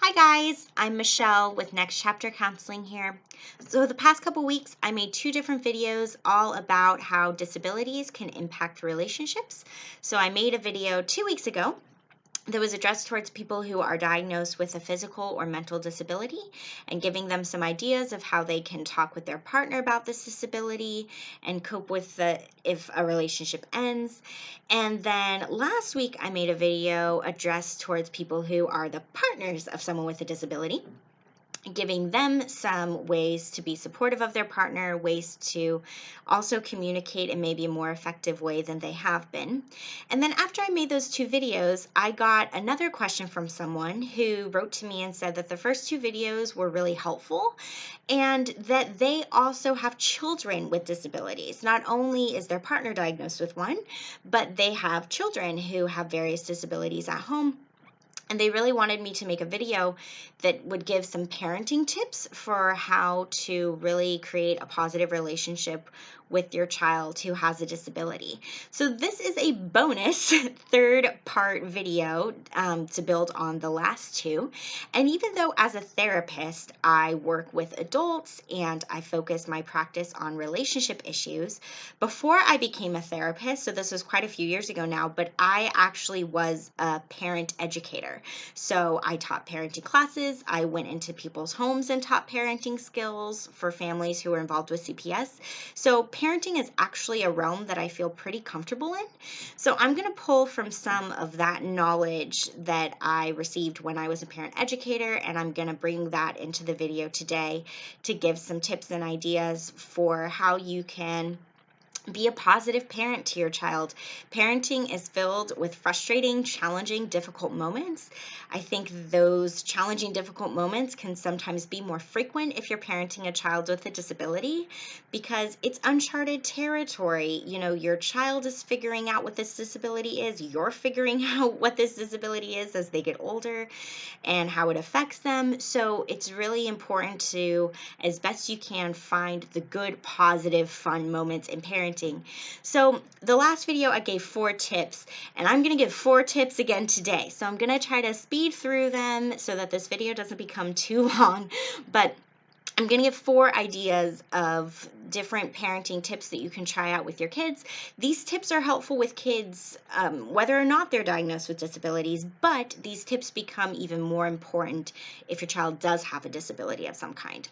Hi guys, I'm Michelle with Next Chapter Counseling here. So the past couple weeks I made two different videos all about how disabilities can impact relationships. So I made a video 2 weeks ago that was addressed towards people who are diagnosed with a physical or mental disability and giving them some ideas of how they can talk with their partner about this disability and cope with if a relationship ends. And then last week I made a video addressed towards people who are the partners of someone with a disability, giving them some ways to be supportive of their partner, ways to also communicate in maybe a more effective way than they have been. And then after I made those two videos, I got another question from someone who wrote to me and said that the first two videos were really helpful and that they also have children with disabilities. Not only is their partner diagnosed with one, but they have children who have various disabilities at home. And they really wanted me to make a video that would give some parenting tips for how to really create a positive relationship with your child who has a disability. So this is a bonus third part video to build on the last two. And even though as a therapist, I work with adults and I focus my practice on relationship issues, before I became a therapist, so this was quite a few years ago now, but I actually was a parent educator. So I taught parenting classes. I went into people's homes and taught parenting skills for families who were involved with CPS. So parenting is actually a realm that I feel pretty comfortable in. So I'm going to pull from some of that knowledge that I received when I was a parent educator, and I'm going to bring that into the video today to give some tips and ideas for how you can be a positive parent to your child. Parenting is filled with frustrating, challenging, difficult moments. I think those challenging, difficult moments can sometimes be more frequent if you're parenting a child with a disability because it's uncharted territory. You know, your child is figuring out what this disability is. You're figuring out what this disability is as they get older and how it affects them. So it's really important to, as best you can, find the good, positive, fun moments in parenting. So the last video I gave 4 tips, and I'm going to give 4 tips again today. So I'm going to try to speed through them so that this video doesn't become too long, but I'm going to give 4 ideas of different parenting tips that you can try out with your kids. These tips are helpful with kids, whether or not they're diagnosed with disabilities, but these tips become even more important if your child does have a disability of some kind.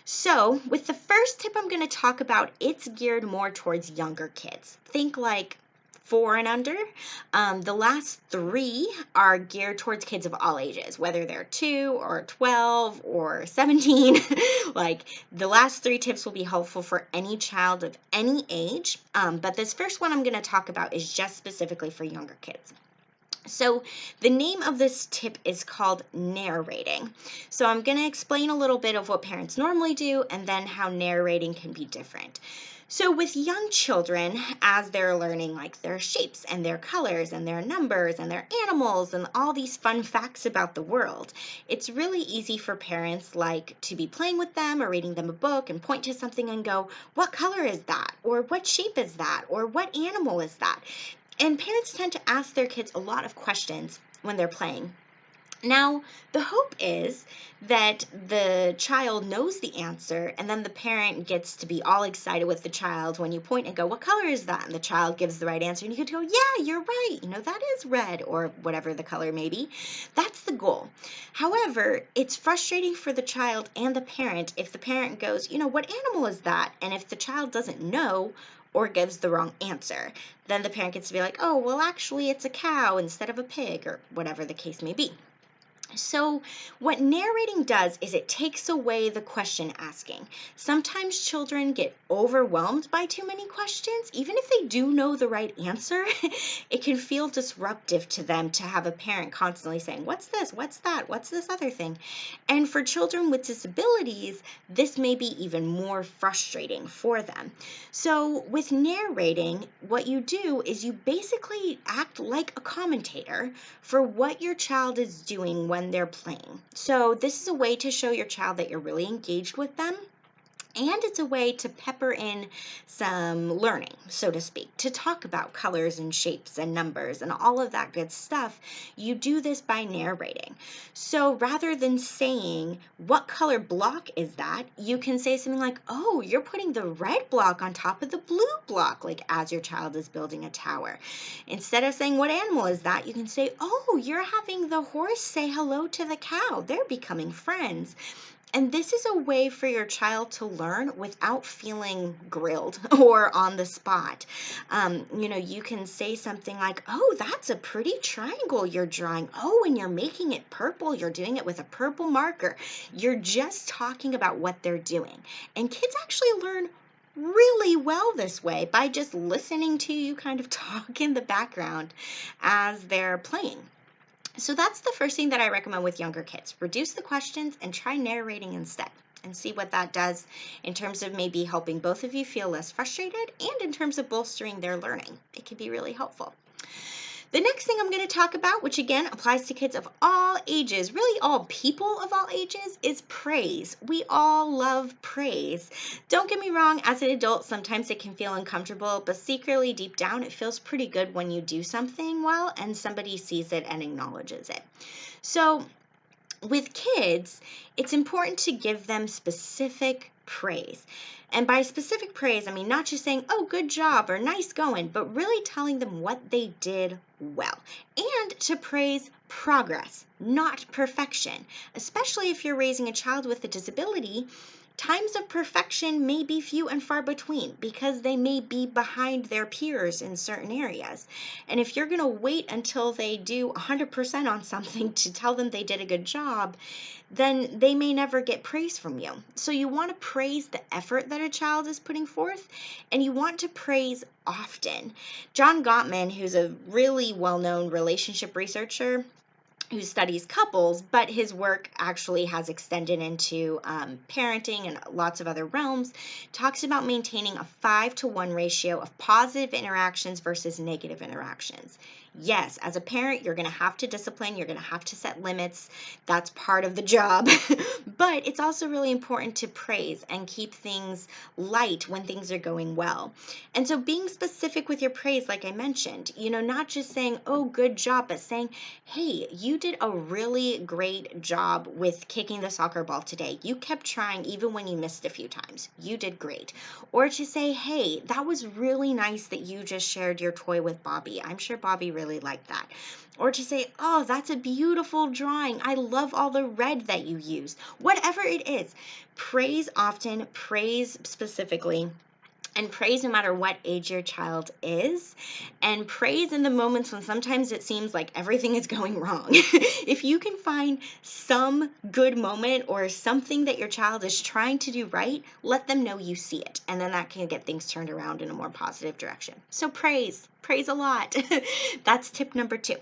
So with the first tip I'm going to talk about, it's geared more towards younger kids. Think like 4 and under. The last 3 are geared towards kids of all ages, whether they're 2 or 12 or 17. Like the last 3 tips will be helpful for any child of any age. But this first one I'm going to talk about is just specifically for younger kids. So the name of this tip is called narrating. So I'm going to explain a little bit of what parents normally do and then how narrating can be different. So with young children, as they're learning like their shapes and their colors and their numbers and their animals and all these fun facts about the world, it's really easy for parents like to be playing with them or reading them a book and point to something and go, what color is that? Or what shape is that? Or what animal is that? And parents tend to ask their kids a lot of questions when they're playing. Now, the hope is that the child knows the answer, and then the parent gets to be all excited with the child when you point and go, what color is that? And the child gives the right answer, and you could go, yeah, you're right. You know, that is red, or whatever the color may be. That's the goal. However, it's frustrating for the child and the parent if the parent goes, you know, what animal is that? And if the child doesn't know, or gives the wrong answer, then the parent gets to be like, oh, well, actually, it's a cow instead of a pig, or whatever the case may be. So what narrating does is it takes away the question asking. Sometimes children get overwhelmed by too many questions. Even if they do know the right answer, it can feel disruptive to them to have a parent constantly saying, what's this? What's that? What's this other thing? And for children with disabilities, this may be even more frustrating for them. So with narrating, what you do is you basically act like a commentator for what your child is doing when they're playing. So this is a way to show your child that you're really engaged with them And it's a way to pepper in some learning, so to speak, to talk about colors and shapes and numbers and all of that good stuff. You do this by narrating. So rather than saying, "What color block is that?" you can say something like, "Oh, you're putting the red block on top of the blue block," like as your child is building a tower. Instead of saying, "What animal is that?" you can say, "Oh, you're having the horse say hello to the cow. They're becoming friends." And this is a way for your child to learn without feeling grilled or on the spot. You can say something like, "Oh, that's a pretty triangle you're drawing. Oh, and you're making it purple. You're doing it with a purple marker." You're just talking about what they're doing. And kids actually learn really well this way by just listening to you kind of talk in the background as they're playing. So that's the first thing that I recommend with younger kids. Reduce the questions and try narrating instead and see what that does in terms of maybe helping both of you feel less frustrated and in terms of bolstering their learning. It can be really helpful. The next thing I'm going to talk about, which again applies to kids of all ages, really all people of all ages, is praise. We all love praise. Don't get me wrong, as an adult, sometimes it can feel uncomfortable, but secretly deep down, it feels pretty good when you do something well and somebody sees it and acknowledges it. So with kids, it's important to give them specific praise. And by specific praise, I mean not just saying, "Oh, good job," or "Nice going," but really telling them what they did well. And to praise progress, not perfection. Especially if you're raising a child with a disability, times of perfection may be few and far between because they may be behind their peers in certain areas. And if you're going to wait until they do 100% on something to tell them they did a good job, then they may never get praise from you. So you want to praise the effort that a child is putting forth, and you want to praise often. John Gottman, who's a really well-known relationship researcher, who studies couples, but his work actually has extended into parenting and lots of other realms, talks about maintaining a 5-to-1 ratio of positive interactions versus negative interactions. Yes, as a parent, you're going to have to discipline, you're going to have to set limits. That's part of the job. But it's also really important to praise and keep things light when things are going well. And so being specific with your praise, like I mentioned, not just saying, "Oh, good job," but saying, "Hey, you did a really great job with kicking the soccer ball today. You kept trying even when you missed a few times. You did great." Or to say, "Hey, that was really nice that you just shared your toy with Bobby. I'm sure Bobby really liked that." Or to say, "Oh, that's a beautiful drawing. I love all the red that you used." Whatever it is, praise often, praise specifically. And praise no matter what age your child is, and praise in the moments when sometimes it seems like everything is going wrong. If you can find some good moment or something that your child is trying to do right, let them know you see it, and then that can get things turned around in a more positive direction. So praise a lot. That's tip number 2.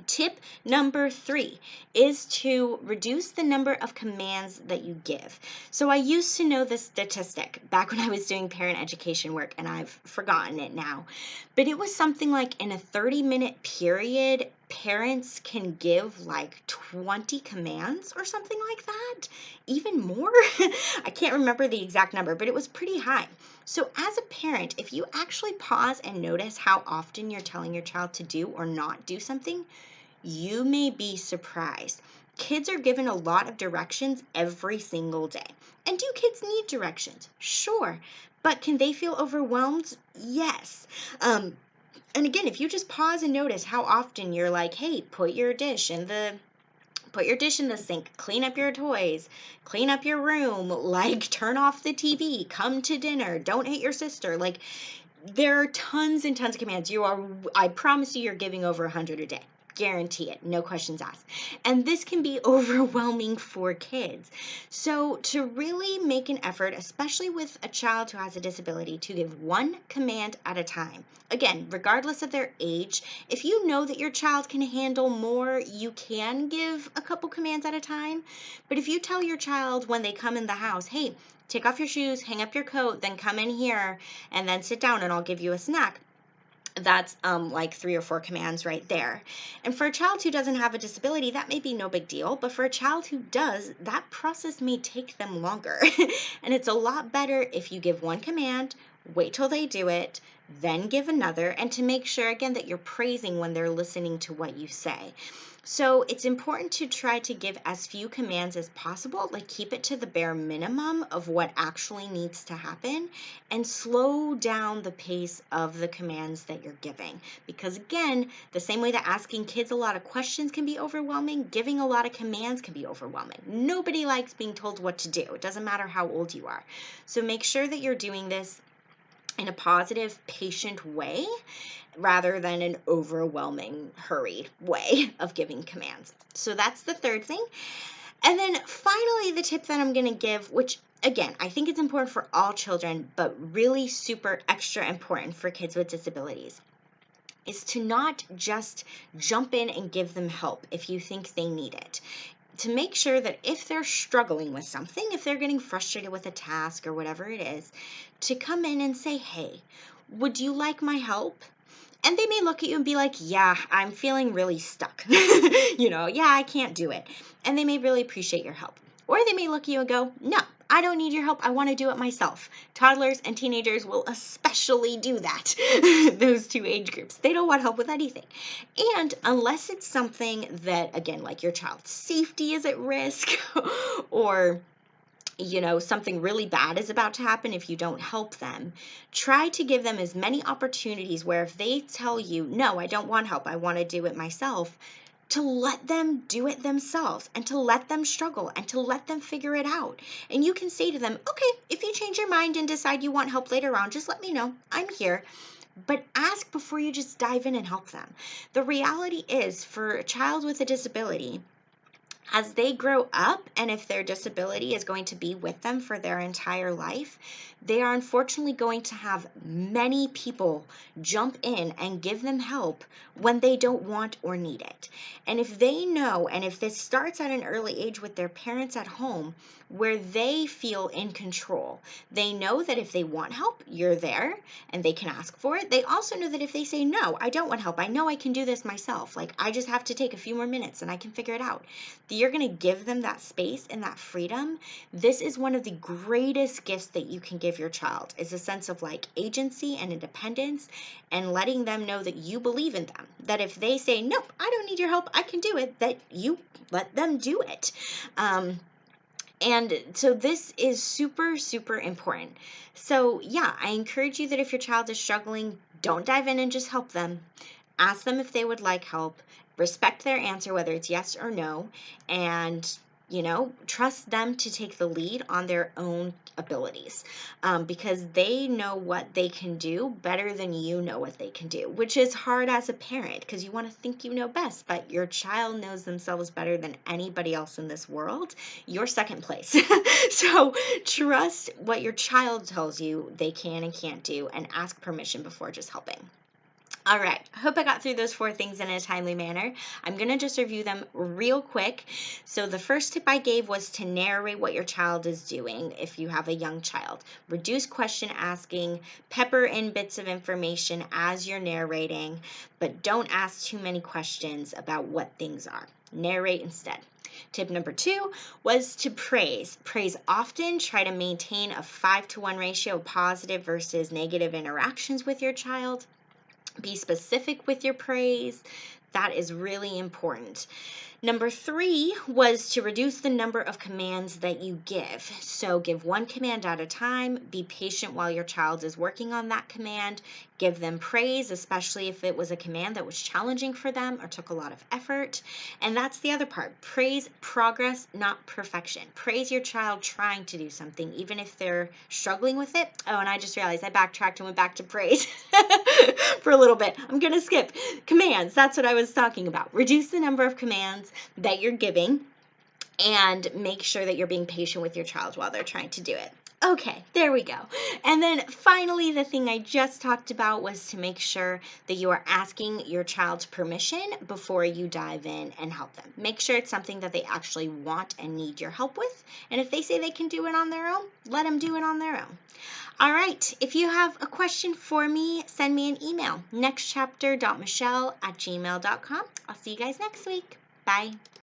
Tip number 3 is to reduce the number of commands that you give. So I used to know this statistic back when I was doing parent education work, and I've forgotten it now. But it was something like in a 30-minute period, parents can give like 20 commands or something like that. Even more? I can't remember the exact number, but it was pretty high. So as a parent, if you actually pause and notice how often you're telling your child to do or not do something, you may be surprised. Kids are given a lot of directions every single day. And do kids need directions? Sure. But can they feel overwhelmed? Yes. And again, if you just pause and notice how often you're like, "Hey, put your dish in the sink, clean up your toys, clean up your room, like turn off the TV, come to dinner, don't hit your sister." Like, there are tons and tons of commands. I promise you're giving over 100 a day. Guarantee it, no questions asked. And this can be overwhelming for kids. So to really make an effort, especially with a child who has a disability, to give one command at a time. Again, regardless of their age, if you know that your child can handle more, you can give a couple commands at a time. But if you tell your child when they come in the house, "Hey, take off your shoes, hang up your coat, then come in here, and then sit down and I'll give you a snack," That's like 3 or 4 commands right there. And for a child who doesn't have a disability, that may be no big deal. But for a child who does, that process may take them longer. And it's a lot better if you give one command, wait till they do it, then give another, and to make sure, again, that you're praising when they're listening to what you say. So it's important to try to give as few commands as possible, like keep it to the bare minimum of what actually needs to happen, and slow down the pace of the commands that you're giving. Because again, the same way that asking kids a lot of questions can be overwhelming, giving a lot of commands can be overwhelming. Nobody likes being told what to do. It doesn't matter how old you are. So make sure that you're doing this in a positive, patient way rather than an overwhelming, hurried way of giving commands. So that's the third thing. And then finally, the tip that I'm going to give, which again, I think it's important for all children, but really super extra important for kids with disabilities, is to not just jump in and give them help if you think they need it. To make sure that if they're struggling with something, if they're getting frustrated with a task or whatever it is, to come in and say, hey, would you like my help? And they may look at you and be like, yeah, I'm feeling really stuck. Yeah, I can't do it. And they may really appreciate your help. Or they may look at you and go, no, I don't need your help. I want to do it myself. Toddlers and teenagers will especially do that, those 2 age groups. They don't want help with anything. And unless it's something that, again, like your child's safety is at risk or something really bad is about to happen if you don't help them, try to give them as many opportunities where if they tell you, no, I don't want help, I want to do it myself, to let them do it themselves and to let them struggle and to let them figure it out. And you can say to them, okay, if you change your mind and decide you want help later on, just let me know. I'm here. But ask before you just dive in and help them. The reality is, for a child with a disability, as they grow up, and if their disability is going to be with them for their entire life, they are unfortunately going to have many people jump in and give them help when they don't want or need it. And if they know, and if this starts at an early age with their parents at home, where they feel in control, they know that if they want help, you're there and they can ask for it. They also know that if they say, no, I don't want help, I know I can do this myself, like I just have to take a few more minutes and I can figure it out, you're going to give them that space and that freedom. This is one of the greatest gifts that you can give your child, is a sense of like agency and independence, and letting them know that you believe in them, that if they say, nope, I don't need your help, I can do it, that you let them do it. And so this is super, super important. So yeah, I encourage you that if your child is struggling, don't dive in and just help them. Ask them if they would like help. Respect their answer, whether it's yes or no, and trust them to take the lead on their own abilities, because they know what they can do better than you know what they can do, which is hard as a parent because you want to think you know best, but your child knows themselves better than anybody else in this world. You're second place. So trust what your child tells you they can and can't do, and ask permission before just helping. All right, I hope I got through those 4 things in a timely manner. I'm going to just review them real quick. So the first tip I gave was to narrate what your child is doing if you have a young child. Reduce question asking, pepper in bits of information as you're narrating, but don't ask too many questions about what things are. Narrate instead. Tip number 2 was to praise. Praise often. Try to maintain a 5-to-1 ratio of positive versus negative interactions with your child. Be specific with your praise. That is really important. Number 3 was to reduce the number of commands that you give. So give one command at a time. Be patient while your child is working on that command. Give them praise, especially if it was a command that was challenging for them or took a lot of effort. And that's the other part. Praise progress, not perfection. Praise your child trying to do something, even if they're struggling with it. Oh, and I just realized I backtracked and went back to praise for a little bit. I'm going to skip commands. That's what I was talking about. Reduce the number of commands that you're giving, and make sure that you're being patient with your child while they're trying to do it. Okay, there we go. And then finally, the thing I just talked about was to make sure that you are asking your child's permission before you dive in and help them. Make sure it's something that they actually want and need your help with. And if they say they can do it on their own, let them do it on their own. All right, if you have a question for me, send me an email, nextchapter.michelle@gmail.com. I'll see you guys next week. Bye.